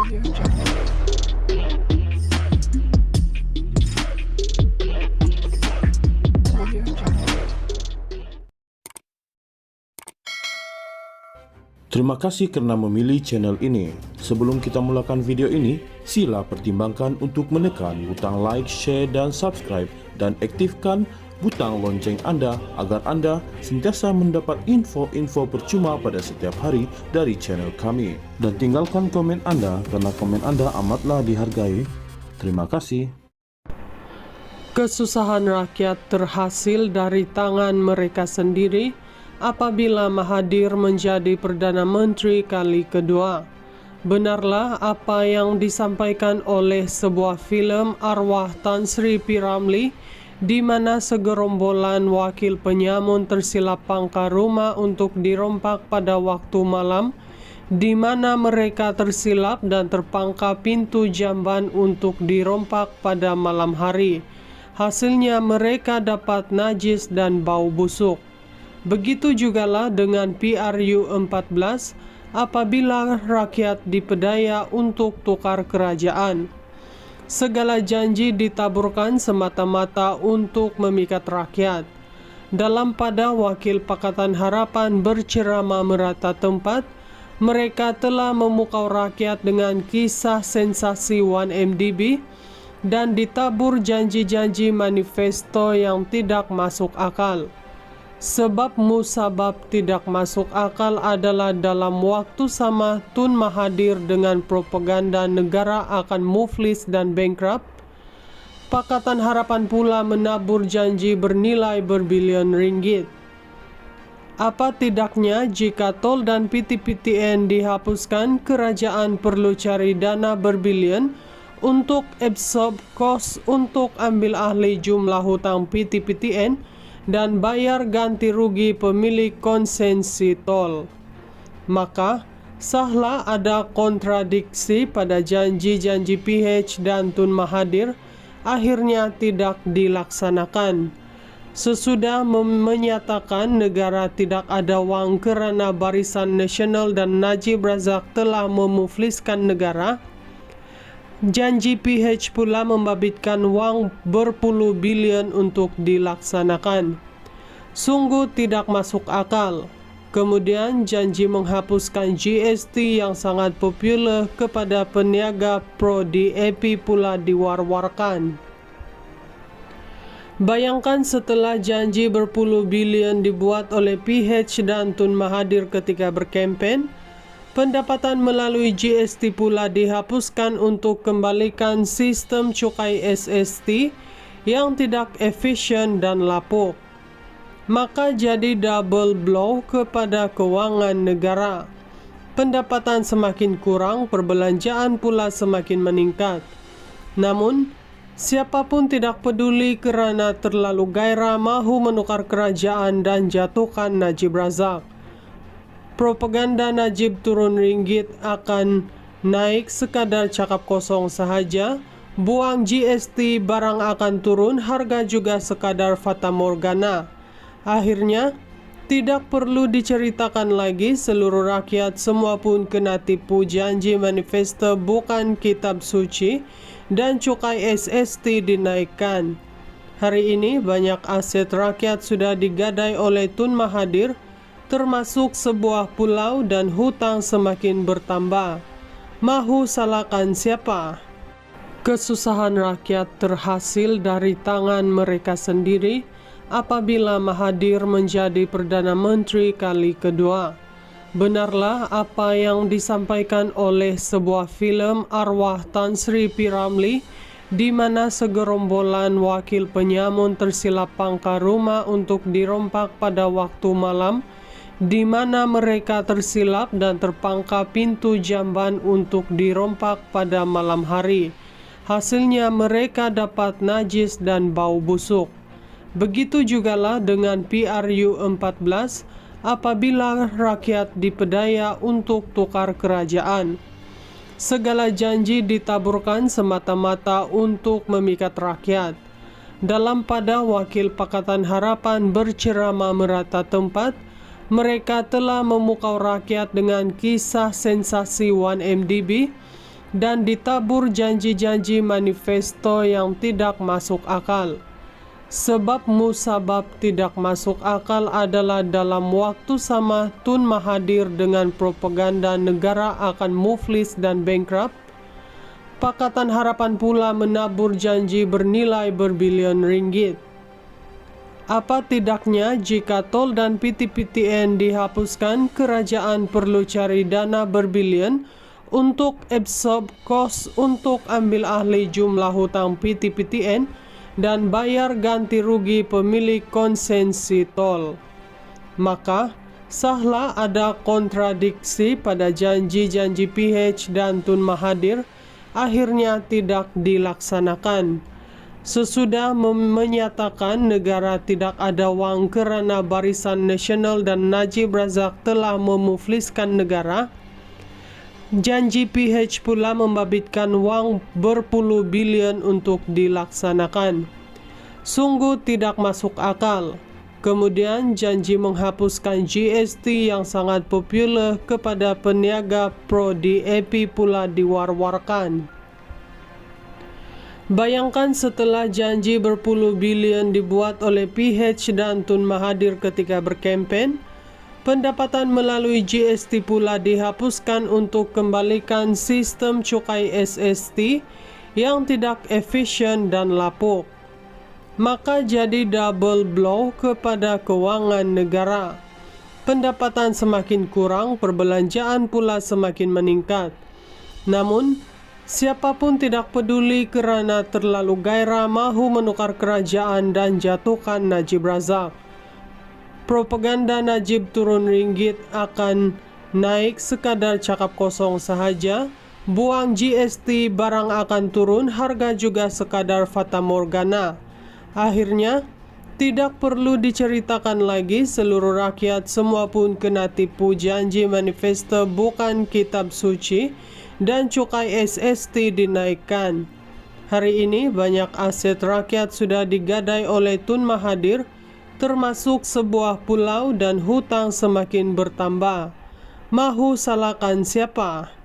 Terima kasih karena memilih channel ini. Sebelum kita mulakan video ini, sila pertimbangkan untuk menekan butang like, share, dan subscribe, dan aktifkan butang lonceng Anda agar Anda sentiasa mendapat info-info percuma pada setiap hari dari channel kami. Dan tinggalkan komen Anda karena komen Anda amatlah dihargai. Terima kasih. Kesusahan rakyat terhasil dari tangan mereka sendiri apabila Mahathir menjadi Perdana Menteri kali kedua. Benarlah apa yang disampaikan oleh sebuah filem Arwah Tan Sri P. Ramlee, di mana segerombolan wakil penyamun tersilap pangkal rumah untuk dirompak pada waktu malam, di mana mereka tersilap dan terpangkal pintu jamban untuk dirompak pada malam hari. Hasilnya mereka dapat najis dan bau busuk. Begitu jugalah dengan PRU14 apabila rakyat dipedaya untuk tukar kerajaan. Segala janji ditaburkan semata-mata untuk memikat rakyat. Dalam pada Wakil Pakatan Harapan berceramah merata tempat, mereka telah memukau rakyat dengan kisah sensasi 1MDB dan ditabur janji-janji manifesto yang tidak masuk akal. Sebab musabab tidak masuk akal adalah dalam waktu sama Tun Mahathir dengan propaganda negara akan muflis dan bankrupt. Pakatan Harapan pula menabur janji bernilai berbilion ringgit. Apa tidaknya jika tol dan PTPTN dihapuskan, kerajaan perlu cari dana berbilion untuk absorb kos untuk ambil alih jumlah hutang PTPTN dan bayar ganti rugi pemilik konsesi tol. Maka, sahlah ada kontradiksi pada janji-janji PH dan Tun Mahathir akhirnya tidak dilaksanakan. Sesudah menyatakan negara tidak ada wang kerana Barisan Nasional dan Najib Razak telah memufliskan negara, janji PH pula membabitkan wang berpuluh bilion untuk dilaksanakan. Sungguh tidak masuk akal. Kemudian janji menghapuskan GST yang sangat popular kepada peniaga pro DAP pula diwar-warkan. Bayangkan setelah janji berpuluh bilion dibuat oleh PH dan Tun Mahathir ketika berkempen, pendapatan melalui GST pula dihapuskan untuk kembalikan sistem cukai SST yang tidak efisien dan lapuk. Maka jadi double blow kepada kewangan negara. Pendapatan semakin kurang, perbelanjaan pula semakin meningkat. Namun, siapapun tidak peduli kerana terlalu gairah mahu menukar kerajaan dan jatuhkan Najib Razak. Propaganda Najib turun ringgit akan naik sekadar cakap kosong sahaja, buang GST barang akan turun, harga juga sekadar fata morgana. Akhirnya, tidak perlu diceritakan lagi, seluruh rakyat semua pun kena tipu janji manifesto bukan kitab suci dan cukai SST dinaikkan. Hari ini banyak aset rakyat sudah digadai oleh Tun Mahathir, termasuk sebuah pulau, dan hutang semakin bertambah. Mahu salahkan siapa? Kesusahan rakyat terhasil dari tangan mereka sendiri apabila Mahathir menjadi Perdana Menteri kali kedua. Benarlah apa yang disampaikan oleh sebuah filem Arwah Tan Sri P. Ramlee, di mana segerombolan wakil penyamun tersilap pangkal rumah untuk dirompak pada waktu malam, di mana mereka tersilap dan terpangkal pintu jamban untuk dirompak pada malam hari. Hasilnya mereka dapat najis dan bau busuk. Begitu jugalah dengan PRU14 apabila rakyat dipedaya untuk tukar kerajaan. Segala janji ditaburkan semata-mata untuk memikat rakyat. Dalam pada Wakil Pakatan Harapan berceramah merata tempat, mereka telah memukau rakyat dengan kisah sensasi 1MDB dan ditabur janji-janji manifesto yang tidak masuk akal. Sebab musabab tidak masuk akal adalah dalam waktu sama Tun Mahathir dengan propaganda negara akan muflis dan bankrupt. Pakatan Harapan pula menabur janji bernilai berbilion ringgit. Apa tidaknya jika tol dan PTPTN dihapuskan, kerajaan perlu cari dana berbilion untuk absorb kos untuk ambil alih jumlah hutang PTPTN dan bayar ganti rugi pemilik konsesi tol. Maka, sahlah ada kontradiksi pada janji-janji PH dan Tun Mahathir akhirnya tidak dilaksanakan. Sesudah menyatakan negara tidak ada wang kerana Barisan Nasional dan Najib Razak telah memufliskan negara, janji PH pula membabitkan wang berpuluh bilion untuk dilaksanakan. Sungguh tidak masuk akal. Kemudian janji menghapuskan GST yang sangat popular kepada peniaga pro DAP pula diwar-warkan. Bayangkan setelah janji berpuluh bilion dibuat oleh PH dan Tun Mahathir ketika berkempen, pendapatan melalui GST pula dihapuskan untuk kembalikan sistem cukai SST yang tidak efisien dan lapuk. Maka jadi double blow kepada kewangan negara. Pendapatan semakin kurang, perbelanjaan pula semakin meningkat. Namun, siapapun tidak peduli kerana terlalu gairah mahu menukar kerajaan dan jatuhkan Najib Razak. Propaganda Najib turun ringgit akan naik sekadar cakap kosong sahaja. Buang GST barang akan turun, harga juga sekadar fata morgana. Akhirnya, tidak perlu diceritakan lagi, seluruh rakyat semua pun kena tipu janji manifesto bukan kitab suci dan cukai SST dinaikkan. Hari ini banyak aset rakyat sudah digadai oleh Tun Mahathir, termasuk sebuah pulau, dan hutang semakin bertambah. Mahu salahkan siapa?